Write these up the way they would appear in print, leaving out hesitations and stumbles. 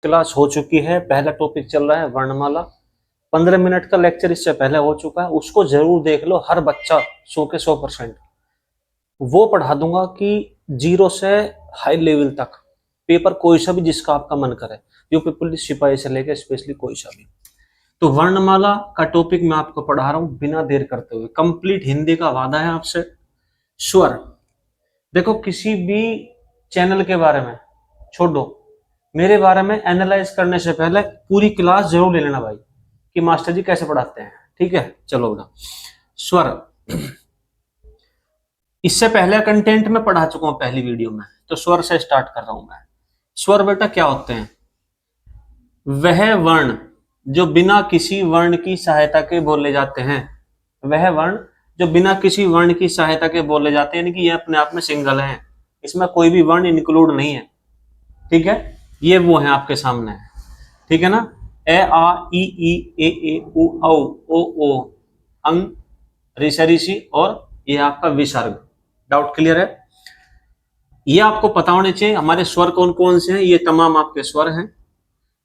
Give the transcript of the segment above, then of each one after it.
Class हो चुकी है, पहला टॉपिक चल रहा है वर्णमाला। 15 मिनट का लेक्चर इससे पहले हो चुका है, उसको जरूर देख लो। हर बच्चा 100 के 100% वो पढ़ा दूंगा कि 0 से हाई लेवल तक पेपर कोई सा भी जिसका आपका मन करे, यूपी पुलिस सिपाही से लेकर स्पेशली कोई सा भी। तो वर्णमाला का टॉपिक मैं आपको पढ़ा रहा हूं बिना देर करते हुए। कंप्लीट हिंदी का वादा है आपसे। स्वर देखो, किसी भी चैनल के बारे में छोड़ो, मेरे बारे में एनालाइज करने से पहले पूरी क्लास जरूर ले लेना भाई कि मास्टर जी कैसे पढ़ाते हैं। ठीक है, चलो बेटा। स्वर, इससे पहले कंटेंट में पढ़ा चुका हूं पहली वीडियो में, तो स्वर से स्टार्ट कर रहा हूं मैं। स्वर बेटा क्या होते हैं? वह वर्ण जो बिना किसी वर्ण की सहायता के बोले जाते हैं। वह वर्ण जो बिना किसी वर्ण की सहायता के बोले जाते हैं, यानी कि ये अपने आप में सिंगल है, इसमें कोई भी वर्ण इंक्लूड नहीं है। ठीक है, ये वो है आपके सामने है। ठीक है ना? ए आ ई ए उ औ ओ ओ अंग ऋषि और ये आपका विसर्ग। डाउट क्लियर है? ये आपको पता होने चाहिए हमारे स्वर कौन कौन से हैं। ये तमाम आपके स्वर हैं।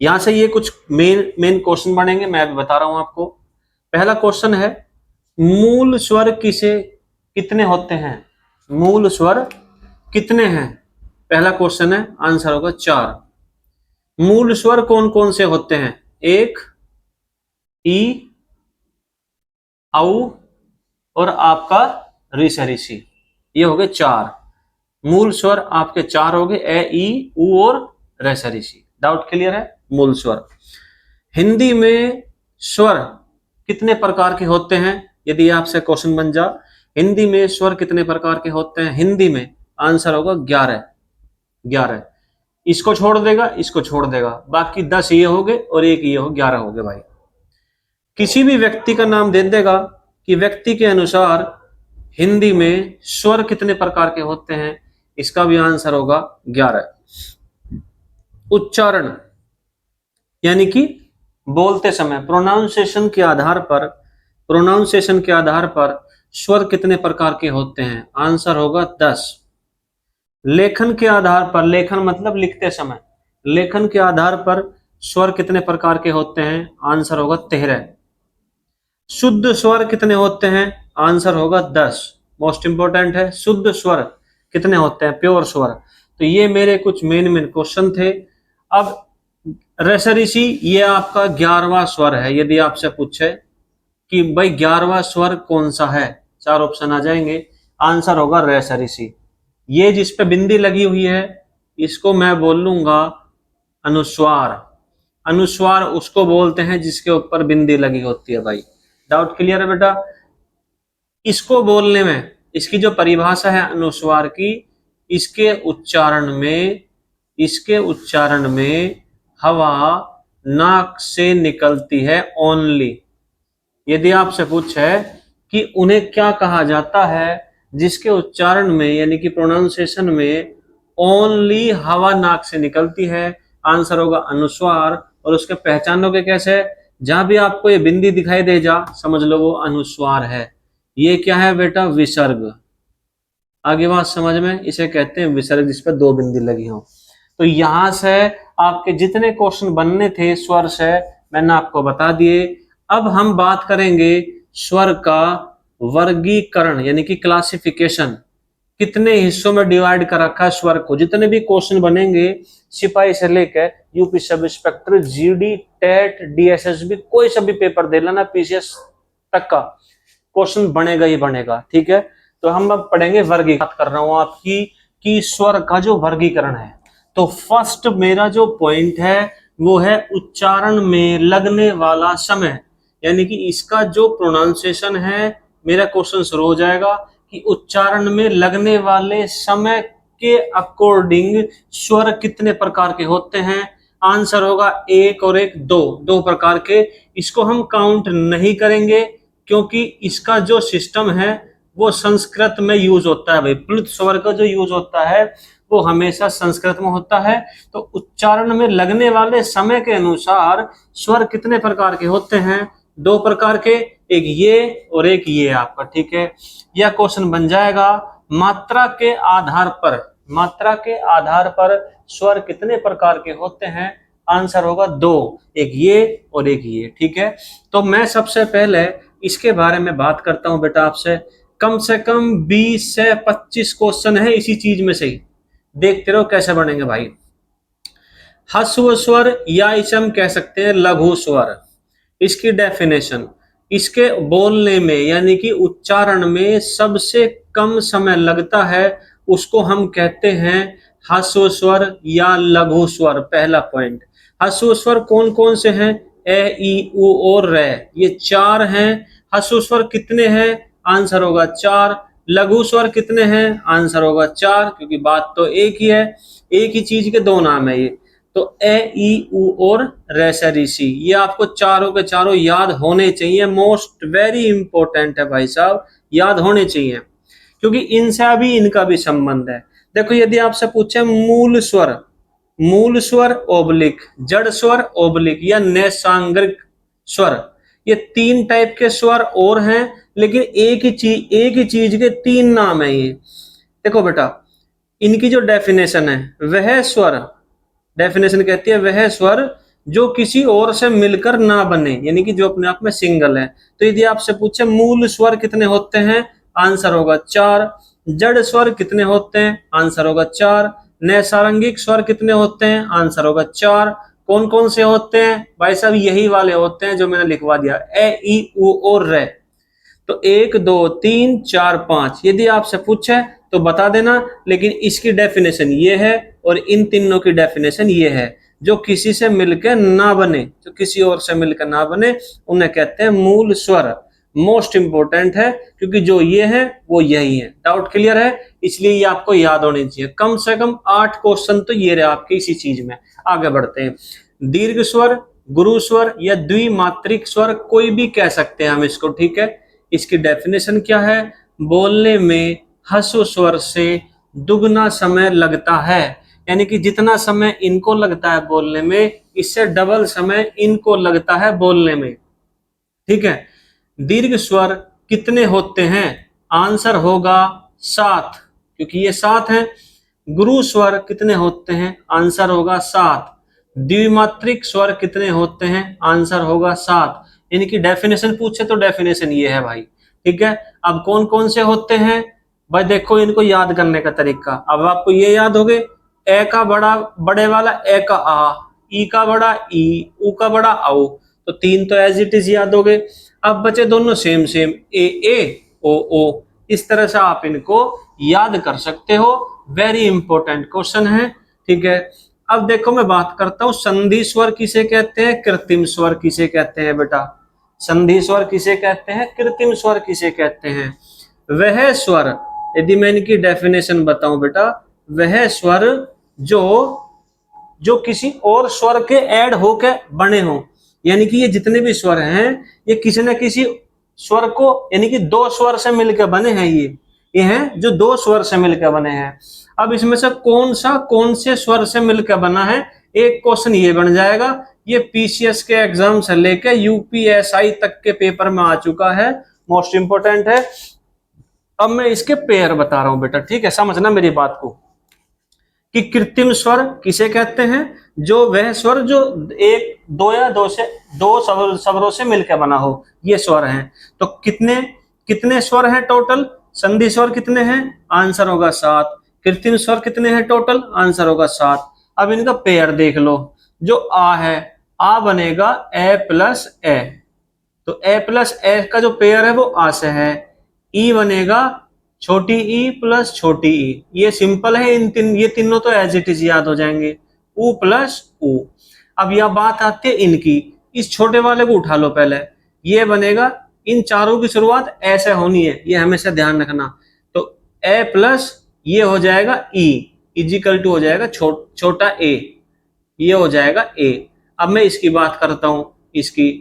यहां से ये कुछ मेन क्वेश्चन बनेंगे, मैं अभी बता रहा हूं आपको। पहला क्वेश्चन है, मूल स्वर कितने होते हैं? मूल स्वर कितने हैं? पहला क्वेश्चन है, आंसर होगा 4। मूल स्वर कौन कौन से होते हैं? 1 ई औ और आपका ऋषि। ये हो गए 4 मूल स्वर आपके। 4 हो गए, ए ई उ और ऋषि। डाउट क्लियर है? मूल स्वर। हिंदी में स्वर कितने प्रकार के होते हैं? यदि आपसे क्वेश्चन बन जा, हिंदी में स्वर कितने प्रकार के होते हैं? हिंदी में आंसर होगा 11। इसको छोड़ देगा, इसको छोड़ देगा, बाकी 10 ये हो गए और एक ये हो, 11 हो गए भाई। किसी भी व्यक्ति का नाम दे देगा कि व्यक्ति के अनुसार हिंदी में स्वर कितने प्रकार के होते हैं, इसका भी आंसर होगा 11। उच्चारण यानी कि बोलते समय प्रोनाउंसिएशन के आधार पर स्वर कितने प्रकार के होते हैं? आंसर होगा 10। लेखन के आधार पर, लेखन मतलब लिखते समय, लेखन के आधार पर स्वर कितने प्रकार के होते हैं? आंसर होगा 13। शुद्ध स्वर कितने होते हैं? आंसर होगा 10। मोस्ट इंपोर्टेंट है, शुद्ध स्वर कितने होते हैं? प्योर स्वर। तो ये मेरे कुछ मेन क्वेश्चन थे। अब ऋषि, ये आपका 11वां स्वर है। यदि आपसे पूछे कि भाई 11वां स्वर कौन सा है, 4 ऑप्शन आ जाएंगे, आंसर होगा ऋषि। ये जिस पे बिंदी लगी हुई है इसको मैं बोल लूंगा अनुस्वार। अनुस्वार उसको बोलते हैं जिसके ऊपर बिंदी लगी होती है भाई। डाउट क्लियर है बेटा? इसको बोलने में, इसकी जो परिभाषा है अनुस्वार की, इसके उच्चारण में हवा नाक से निकलती है ओनली। यदि आपसे पूछे कि उन्हें क्या कहा जाता है जिसके उच्चारण में यानी कि प्रोनाउंसिएशन में ओनली हवा नाक से निकलती है, आंसर होगा अनुस्वार। और उसके पहचानोगे कैसे? जहां भी आपको ये बिंदी दिखाई दे जा, समझ लो वो अनुस्वार है। ये क्या है बेटा? विसर्ग। आगे बात समझ में? इसे कहते हैं विसर्ग, जिस पर 2 बिंदी लगी हो। तो यहां से आपके जितने क्वेश्चन बनने थे स्वर से, मैंने आपको बता दिए। अब हम बात करेंगे स्वर का वर्गीकरण यानी कि क्लासिफिकेशन। कितने हिस्सों में डिवाइड कर रखा है स्वर को? जितने भी क्वेश्चन बनेंगे सिपाही से लेकर UP sub inspector, GD, TET, DSSB, कोई सा भी पेपर दे लेना, पीसीएस तक का क्वेश्चन बनेगा ही बनेगा। ठीक है, तो हम अब पढ़ेंगे वर्गीकरण। बात कर रहा हूं आपकी कि स्वर का जो वर्गीकरण है, तो फर्स्ट मेरा जो पॉइंट है वो है उच्चारण में लगने वाला समय। यानी कि इसका जो प्रोनाउंसिएशन है, मेरा क्वेश्चन शुरू हो जाएगा कि उच्चारण में लगने वाले समय के अकॉर्डिंग स्वर कितने प्रकार के होते हैं? आंसर होगा 1 और 1 2 प्रकार के। इसको हम काउंट नहीं करेंगे क्योंकि इसका जो सिस्टम है वो संस्कृत में यूज होता है भाई। प्लुत स्वर का जो यूज होता है वो हमेशा संस्कृत में होता है। तो उच्चारण में लगने वाले समय के अनुसार स्वर कितने प्रकार के होते हैं? 2 प्रकार के, एक ये और एक ये आपका। ठीक है, यह क्वेश्चन बन जाएगा मात्रा के आधार पर स्वर कितने प्रकार के होते हैं? आंसर होगा 2, एक ये और एक ये। ठीक है, तो मैं सबसे पहले इसके बारे में बात करता हूं बेटा आपसे। कम से कम 20 से 25 क्वेश्चन है इसी चीज में से ही, देखते रहो कैसे बनेंगे भाई। ह्रस्व स्वर या इसे हम कह सकते हैं लघु स्वर, इसकी डेफिनेशन, इसके बोलने में यानी कि उच्चारण में सबसे कम समय लगता है उसको हम कहते हैं ह्रस्व स्वर या लघु स्वर। पहला पॉइंट, ह्रस्व स्वर कौन कौन से हैं? ए, ई, उ और रे, ये 4 हैं। ह्रस्व स्वर कितने हैं? आंसर होगा 4। लघु स्वर कितने हैं? आंसर होगा 4, क्योंकि बात तो एक ही है, एक ही चीज के 2 नाम है ये। तो ए, ई, उ और रे से ऋषि, ये आपको चारों के चारों याद होने चाहिए। मोस्ट वेरी इंपॉर्टेंट है भाई साहब, याद होने चाहिए, क्योंकि इनसे अभी इनका भी संबंध है। देखो यदि आपसे पूछे मूल स्वर ओब्लिक जड़ स्वर ओब्लिक या नैसांगिक स्वर, ये 3 टाइप के स्वर और हैं, लेकिन एक ही चीज के 3 नाम है ये। देखो बेटा, इनकी जो डेफिनेशन है, वह स्वर, डेफिनेशन कहती है वह स्वर जो किसी और से मिलकर ना बने, यानी कि जो अपने आप में सिंगल है। तो यदि आपसे पूछे मूल स्वर कितने होते हैं, आंसर होगा 4। जड़ स्वर कितने होते हैं, आंसर होगा 4। नैसांगिक स्वर कितने होते हैं, आंसर होगा 4। कौन कौन से होते हैं भाई साहब? यही वाले होते हैं जो मैंने लिखवा दिया, ए, ई, उ और रे। तो 1 2 3 4 5 यदि आपसे पूछे तो बता देना, लेकिन इसकी डेफिनेशन ये है और इन तीनों की डेफिनेशन ये है। जो किसी से मिलकर ना बने, जो किसी और से मिलकर ना बने, उन्हें कहते हैं मूल स्वर। मोस्ट इंपोर्टेंट है, क्योंकि जो ये है वो यही है। डाउट क्लियर है? इसलिए ये आपको याद होनी चाहिए। कम से कम 8 क्वेश्चन तो ये रहे आपके इसी चीज में। आगे बढ़ते हैं। दीर्घ स्वर, गुरु स्वर या द्विमात्रिक स्वर, कोई भी कह सकते हैं हम इसको। ठीक है, इसकी डेफिनेशन क्या है? बोलने में ह्रस्व स्वर से दुगना समय लगता है, यानी कि जितना समय इनको लगता है बोलने में, इससे डबल समय इनको लगता है बोलने में। ठीक है, दीर्घ स्वर कितने होते हैं? आंसर होगा 7, क्योंकि ये 7 हैं। गुरु स्वर कितने होते हैं? आंसर होगा 7। द्विमात्रिक स्वर कितने होते हैं? आंसर होगा 7। इनकी डेफिनेशन पूछे तो डेफिनेशन ये है भाई। ठीक है, अब कौन कौन से होते हैं भाई? देखो इनको याद करने का तरीका, अब आपको ये याद हो गए। ए का बड़े वाला ए का आ, ई का बड़ा ई, उ का बड़ा औ, तो 3 तो एज इट इज याद हो गए। अब बचे दोनों सेम ए ओ। इस तरह से आप इनको याद कर सकते हो। वेरी इंपॉर्टेंट क्वेश्चन है। ठीक है, अब देखो मैं बात करता हूं संधि स्वर किसे कहते हैं, कृत्रिम स्वर किसे कहते हैं बेटा? संधि स्वर किसे कहते हैं, कृत्रिम स्वर किसे कहते हैं? वह स्वर, यदि मैं इनकी डेफिनेशन बताऊं बेटा, वह स्वर जो किसी और स्वर के ऐड होके बने हो, यानी कि ये जितने भी स्वर हैं ये किसी न किसी स्वर को, यानी कि 2 स्वर से मिलकर बने हैं। ये हैं जो 2 स्वर से मिलकर बने हैं। अब इसमें से कौन से स्वर से मिलकर बना है, एक क्वेश्चन ये बन जाएगा। ये पीसीएस के एग्जाम से लेकर यूपीएसआई तक के पेपर में आ चुका है, मोस्ट इंपोर्टेंट है। अब मैं इसके पेयर बता रहा हूं बेटा, ठीक है, समझना मेरी बात को, कि कृत्रिम स्वर किसे कहते हैं? जो वह स्वर जो एक, 2 या 2 स्वरों से मिलकर बना हो, ये स्वर हैं। तो कितने स्वर हैं टोटल? संधि स्वर कितने हैं? आंसर होगा 7। कृत्रिम स्वर कितने हैं टोटल? आंसर होगा 7। अब इनका पेयर देख लो। जो आ है, आ बनेगा ए प्लस ए, तो ए प्लस ए का जो पेयर है वो आ से है। ई बनेगा छोटी ई प्लस छोटी ई, ये सिंपल है। ये तीनों तो एज इट इज याद हो जाएंगे। उ प्लस उ। अब यह बात आती है इनकी, इस छोटे वाले को उठा लो पहले, ये बनेगा। इन चारों की शुरुआत ऐसे होनी है, ये हमेशा ध्यान रखना। तो ए प्लस ये हो जाएगा ई, इजिकल टू हो जाएगा छोटा ए, ये हो जाएगा ए। अब मैं इसकी बात करता हूं, इसकी,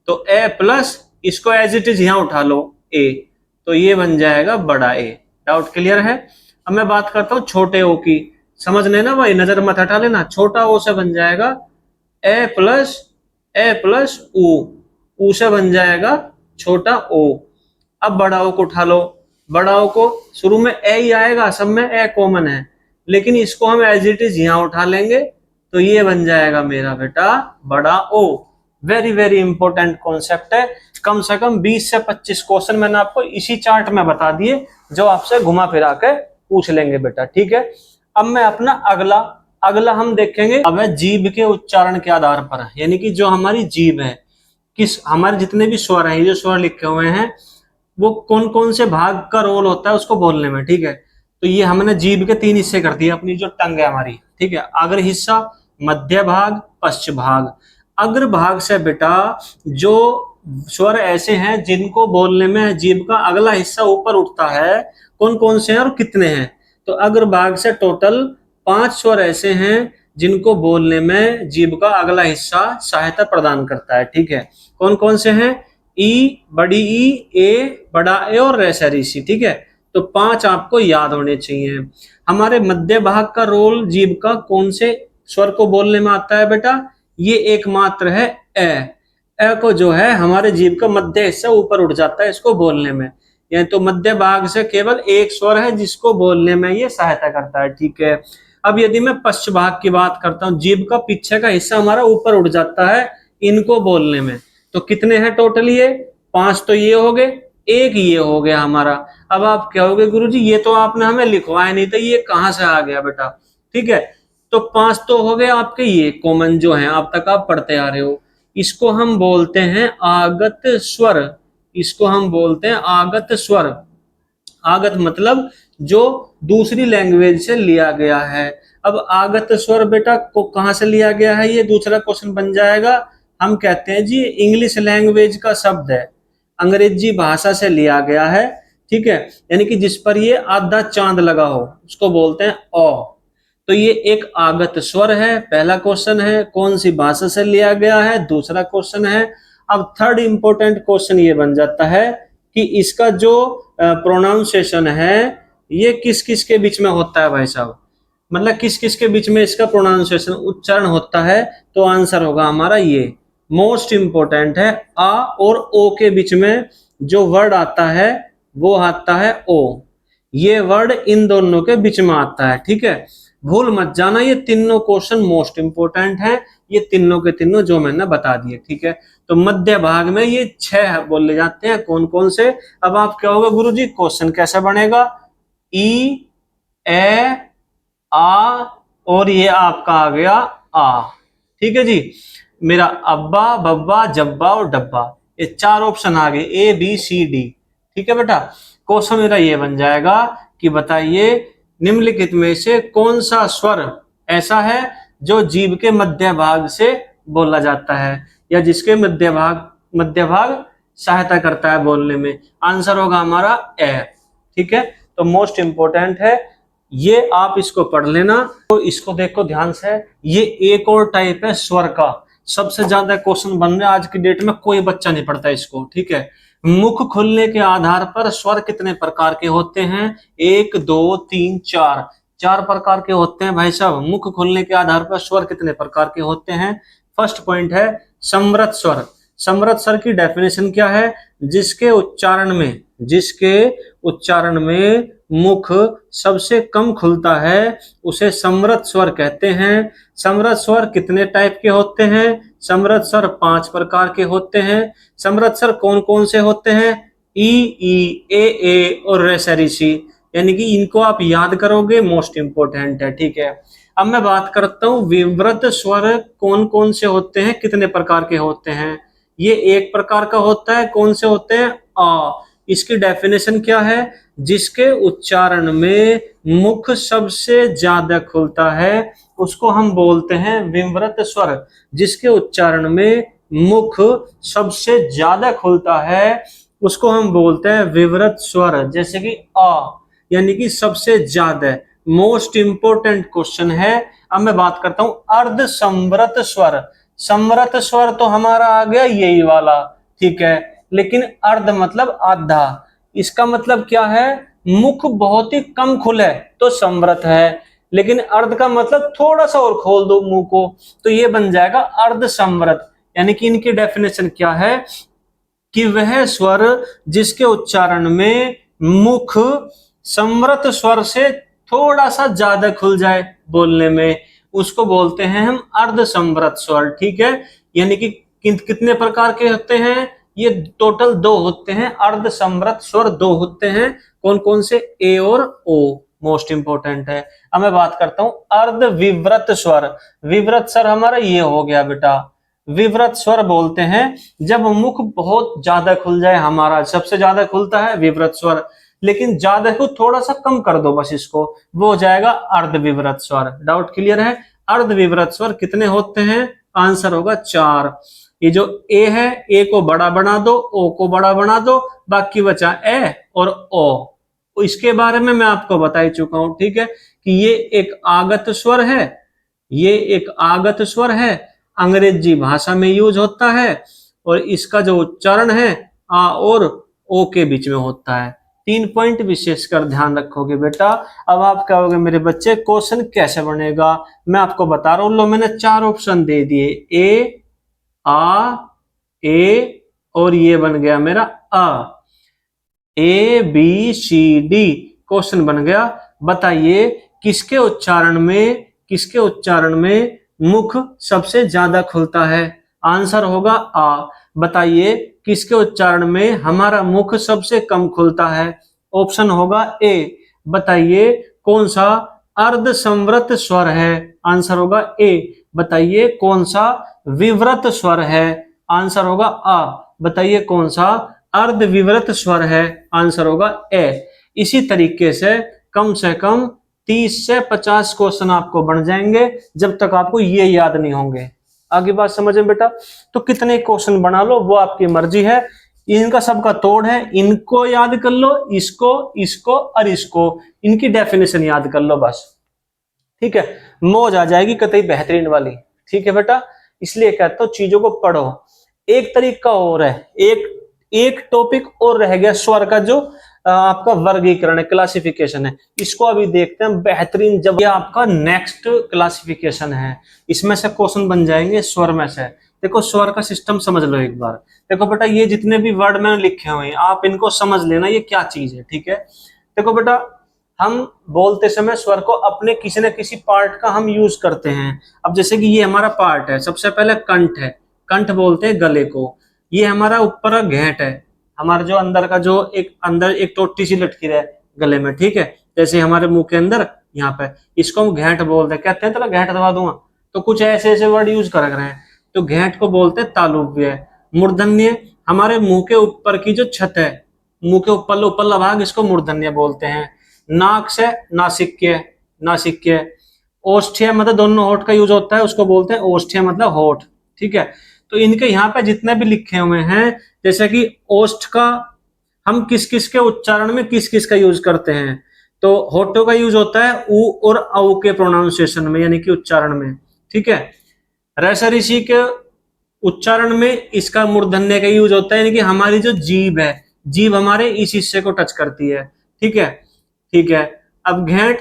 तो ए प्लस इसको एज इट इज यहां उठा लो ए, तो ये बन जाएगा बड़ा ए। डाउट क्लियर है? अब मैं बात करता हूं छोटे ओ की, समझ लेना भाई, नजर मत हटा लेना। छोटा ओ से बन जाएगा ए प्लस उ से बन जाएगा छोटा ओ। अब बड़ा ओ को उठा लो, बड़ा ओ को शुरू में ए ही आएगा, सब में ए कॉमन है, लेकिन इसको हम एज इट इज यहां उठा लेंगे, तो ये बन जाएगा मेरा बेटा बड़ा ओ। वेरी वेरी इंपॉर्टेंट कॉन्सेप्ट है। कम से कम 20 से 25 क्वेश्चन मैंने आपको इसी चार्ट में बता दिए जो आपसे घुमा फिरा के पूछ लेंगे बेटा, ठीक है। अब मैं अपना अगला हम देखेंगे। अब है जीभ के उच्चारण के आधार पर, यानी कि जो हमारी जीभ है, किस हमारे जितने भी स्वर हैं, जो स्वर लिखे हुए हैं वो कौन कौन से भाग का रोल होता है उसको बोलने में, ठीक है। तो ये हमने जीभ के 3 हिस्से कर दिए। अपनी जो टंग है हमारी, ठीक है, अग्र हिस्सा, मध्य भाग, पश्च भाग। अग्र भाग से बेटा जो स्वर ऐसे हैं जिनको बोलने में जीभ का अगला हिस्सा ऊपर उठता है, कौन कौन से हैं और कितने हैं। तो अग्र भाग से टोटल 5 स्वर ऐसे हैं जिनको बोलने में जीभ का अगला हिस्सा सहायता प्रदान करता है, ठीक है। कौन कौन से हैं? ई, बड़ी ई, ए, बड़ा ए और रेसरी सी, ठीक है। तो 5 आपको याद होने चाहिए। हमारे मध्य भाग का रोल जीभ का कौन से स्वर को बोलने में आता है बेटा? ये एकमात्र है ए को जो है हमारे जीभ का मध्य हिस्सा ऊपर उठ जाता है इसको बोलने में। यानी तो मध्य भाग से केवल एक स्वर है जिसको बोलने में ये सहायता करता है, ठीक है। अब यदि मैं पश्च भाग की बात करता हूँ, जीभ का पीछे का हिस्सा हमारा ऊपर उठ जाता है इनको बोलने में। तो कितने हैं टोटल? ये 5 तो ये हो गए, एक ये हो गया हमारा। अब आप कहोगे गुरुजी ये तो आपने हमें लिखवाया नहीं था, ये कहाँ से आ गया बेटा? ठीक है, तो 5 तो हो गए आपके ये कॉमन जो है अब तक आप पढ़ते आ रहे हो। इसको हम बोलते हैं आगत स्वर। इसको हम बोलते हैं आगत स्वर। आगत मतलब जो दूसरी लैंग्वेज से लिया गया है। अब आगत स्वर बेटा को कहां से लिया गया है, ये दूसरा क्वेश्चन बन जाएगा। हम कहते हैं जी इंग्लिश लैंग्वेज का शब्द है, अंग्रेजी भाषा से लिया गया है, ठीक है। यानी कि जिस पर ये आधा चांद लगा हो उसको बोलते हैं ओ। तो ये एक आगत स्वर है। पहला क्वेश्चन है कौन सी भाषा से लिया गया है, दूसरा क्वेश्चन है। अब थर्ड इंपॉर्टेंट क्वेश्चन ये बन जाता है कि इसका जो प्रोनाउंसिएशन है ये किस किस के बीच में होता है भाई साहब, मतलब किस किस के बीच में इसका प्रोनाउंसिएशन उच्चारण होता है। तो आंसर होगा हमारा ये मोस्ट इंपॉर्टेंट है, आ और ओ के बीच में जो वर्ड आता है वो आता है ओ। ये वर्ड इन दोनों के बीच में आता है, ठीक है। भूल मत जाना, ये तीनों क्वेश्चन मोस्ट इंपोर्टेंट है, ये तीनों के तीनों जो मैंने बता दिए, ठीक है। तो मध्य भाग में ये 6 बोले जाते हैं, कौन कौन से। अब आप क्या होगा गुरुजी क्वेश्चन कैसे बनेगा? ई, ए, आ और ये आपका आ गया आ, ठीक है जी। मेरा अब्बा, बब्बा, जब्बा और डब्बा, ये 4 ऑप्शन आ गए, ए बी सी डी, ठीक है बेटा। क्वेश्चन मेरा ये बन जाएगा कि बताइए निम्नलिखित में से कौन सा स्वर ऐसा है जो जीभ के मध्य भाग से बोला जाता है या जिसके मध्य भाग सहायता करता है बोलने में। आंसर होगा हमारा ए, ठीक है। तो मोस्ट इंपोर्टेंट है ये, आप इसको पढ़ लेना। तो इसको देखो ध्यान से, ये एक और टाइप है स्वर का, सबसे ज्यादा क्वेश्चन बन रहे आज की डेट में, कोई बच्चा नहीं पढ़ता इसको, ठीक है। मुख खुलने के आधार पर स्वर कितने प्रकार के होते हैं? 1 2 3 4, 4 प्रकार के होते हैं भाई साहब। मुख खुलने के आधार पर स्वर कितने प्रकार के होते हैं? फर्स्ट पॉइंट है समृत स्वर। समृत स्वर की डेफिनेशन क्या है? जिसके उच्चारण में मुख सबसे कम खुलता है उसे समृत स्वर कहते हैं। समृत स्वर कितने टाइप के होते हैं? समृत स्वर 5 प्रकार के होते हैं। समृत स्वर कौन कौन से होते हैं? ई, ए और रेसरी सी, यानी कि इनको आप याद करोगे, मोस्ट इंपोर्टेंट है, ठीक है। अब मैं बात करता हूं विवृत स्वर कौन कौन से होते हैं, कितने प्रकार के होते हैं। ये एक प्रकार का होता है, कौन से होते हैं? आ। इसकी डेफिनेशन क्या है? जिसके उच्चारण में मुख सबसे ज्यादा खुलता है उसको हम बोलते हैं विवृत स्वर। जिसके उच्चारण में मुख सबसे ज्यादा खुलता है उसको हम बोलते हैं विवृत स्वर, जैसे कि आ, यानी कि सबसे ज्यादा। मोस्ट इंपोर्टेंट क्वेश्चन है। अब मैं बात करता हूं अर्ध समृत स्वर। समृत स्वर तो हमारा आ गया यही वाला, ठीक है, लेकिन अर्ध मतलब आधा। इसका मतलब क्या है? मुख बहुत ही कम खुले तो समृत है, लेकिन अर्ध का मतलब थोड़ा सा और खोल दो मुंह को तो ये बन जाएगा अर्ध समृत। यानी कि इनकी डेफिनेशन क्या है कि वह स्वर जिसके उच्चारण में मुख समृत स्वर से थोड़ा सा ज्यादा खुल जाए बोलने में, उसको बोलते हैं हम अर्धसंवृत स्वर, ठीक है। यानी कि कितने प्रकार के होते हैं, ये टोटल 2 होते हैं, अर्धसंवृत स्वर 2 होते हैं। कौन कौन से, ए और ओ, मोस्ट इंपोर्टेंट है। अब मैं बात करता हूं अर्धविव्रत स्वर। विव्रत स्वर हमारा ये हो गया बेटा, विव्रत स्वर बोलते हैं जब मुख बहुत ज्यादा खुल जाए, हमारा सबसे ज्यादा खुलता है विव्रत स्वर, लेकिन ज्यादा को थोड़ा सा कम कर दो बस इसको, वो हो जाएगा अर्धविव्रत स्वर। डाउट क्लियर है। अर्धविव्रत स्वर कितने होते हैं, आंसर होगा 4। ये जो ए है, ए को बड़ा बना दो, ओ को बड़ा बना दो, बाकी बचा ए और ओ। इसके बारे में मैं आपको बता ही चुका हूं, ठीक है, कि ये एक आगत स्वर है, ये एक आगत स्वर है, अंग्रेजी भाषा में यूज होता है, और इसका जो उच्चारण है आ और ओ के बीच में होता है। 3 पॉइंट विशेषकर ध्यान रखोगे बेटा। अब आप कहोगे मेरे बच्चे क्वेश्चन कैसे बनेगा, मैं आपको बता रहा हूं। लो मैंने 4 ऑप्शन दे दिए, ए, आ, ए और ये बन गया मेरा अ। A B C D question बन गया। बताइए किसके उच्चारण में मुख सबसे ज्यादा खुलता है, आंसर होगा आ। बताइए किसके उच्चारण में हमारा मुख सबसे कम खुलता है, ऑप्शन होगा ए। बताइए कौन सा अर्धसंवृत स्वर है, आंसर होगा ए। बताइए कौन सा विव्रत स्वर है, आंसर होगा आ। बताइए कौन सा अर्धविव्रत स्वर है, आंसर होगा ए। इसी तरीके से कम 30 से 50 क्वेश्चन आपको बन जाएंगे जब तक आपको ये याद नहीं होंगे। आगे बात समझे बेटा। तो कितने क्वेश्चन बना लो वो आपकी मर्जी है, इनका सबका तोड़ है, इनको याद कर लो, इसको और इसको, इनकी डेफिनेशन याद कर लो बस, ठीक है, मौज आ जाएगी कतई बेहतरीन वाली, ठीक है बेटा। इसलिए कहता हूं चीजों को पढ़ो। एक तरीका और है, एक टॉपिक और रह गया स्वर का, जो आपका वर्गीकरण है, क्लासिफिकेशन है, इसको अभी देखते हैं बेहतरीन। जब ये आपका नेक्स्ट क्लासिफिकेशन है, इसमें से क्वेश्चन बन जाएंगे स्वर में से। देखो स्वर का सिस्टम समझ लो एक बार। देखो बेटा ये जितने भी वर्ड मैंने लिखे हुए हैं आप इनको समझ लेना ये क्या चीज है, ठीक है। देखो बेटा हम बोलते समय स्वर को अपने किसी न किसी पार्ट का हम यूज करते हैं। अब जैसे कि ये हमारा पार्ट है, सबसे पहले कंठ है, कंठ बोलते हैं गले को। ये हमारा ऊपर घेंट है, हमारा जो अंदर का जो अंदर एक टोटी सी लटकी रहे गले में, ठीक है, जैसे हमारे मुंह के अंदर यहाँ पे, इसको हम घेंट बोलते हैं। कहते हैं तो घेंट दबा दूंगा, तो कुछ ऐसे ऐसे वर्ड यूज कर रहे हैं, तो घेंट को बोलते हैं तालुव्य। मूर्धन्य हमारे मुंह के ऊपर की जो छत है, मुंह के ऊपर भाग, इसको मूर्धन्य बोलते हैं। नाक से नासिक्य, नासिक्य। ओष्ठ्य मतलब दोनों होठ का यूज होता है, उसको बोलते हैं ओष्ठ्य मतलब होठ, ठीक है। तो इनके यहाँ पे जितने भी लिखे हुए हैं, जैसे कि ओष्ठ का हम किस किस के उच्चारण में किस किस का यूज करते हैं, तो होठों का यूज होता है उ और औ के प्रोनाउंसिएशन में, यानी कि उच्चारण में, ठीक है। रस ऋषि के उच्चारण में इसका मूर्धन्य का यूज होता है, यानी कि हमारी जो जीभ है, जीभ हमारे इस हिस्से को टच करती है, ठीक है, ठीक है। अब घेंट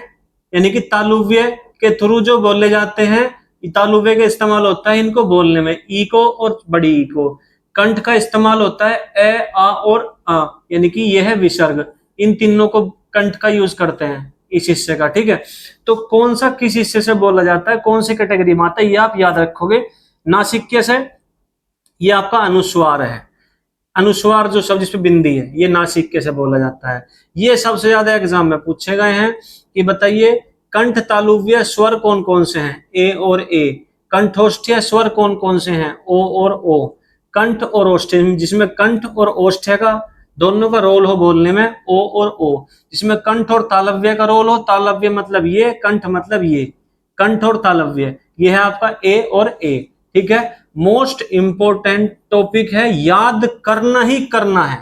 यानी कि तालुव्य के थ्रू जो बोले जाते हैं, तालुव्य का इस्तेमाल होता है इनको बोलने में, ई को और बड़ी ई को। कंठ का इस्तेमाल होता है ए, आ और आ, यानी कि यह है विसर्ग, इन तीनों को कंठ का यूज करते हैं इस हिस्से का, ठीक है। तो कौन सा किस हिस्से से बोला जाता है, कौन सी कैटेगरी में आता है, ये आप याद रखोगे। नासिक्य से ये आपका अनुस्वार है, अनुस्वार जो शब्द जिसपे बिंदी है, ये नासिक्य से बोला जाता है। ये सबसे ज्यादा एग्जाम में पूछे गए हैं कि बताइए कंठ तालुव्य स्वर कौन कौन से हैं, ए और ए। कंठोष्ठ्य स्वर कौन कौन से हैं, ओ और ओ। कंठ और ओष्ठ्य, जिसमें कंठ और ओष्ठ्य का दोनों का रोल हो बोलने में, ओ और ओ। जिसमें कंठ और तालव्य का रोल हो, तालव्य मतलब ये, कंठ मतलब ये, कंठ और तालव्य, ये है आपका ए और ए, ठीक है। मोस्ट इंपोर्टेंट टॉपिक है, याद करना ही करना है।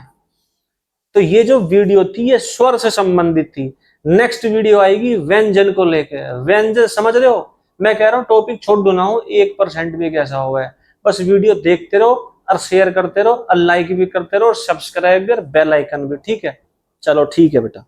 तो ये जो वीडियो थी ये स्वर से संबंधित थी। नेक्स्ट वीडियो आएगी व्यंजन को लेकर। व्यंजन समझ रहे हो, मैं कह रहा हूं टॉपिक छोड़ दो ना हो 1% भी कैसा हुआ है। बस वीडियो देखते रहो और शेयर करते रहो और लाइक भी करते रहो और सब्सक्राइब और बेल आइकन भी, ठीक है। चलो ठीक है बेटा।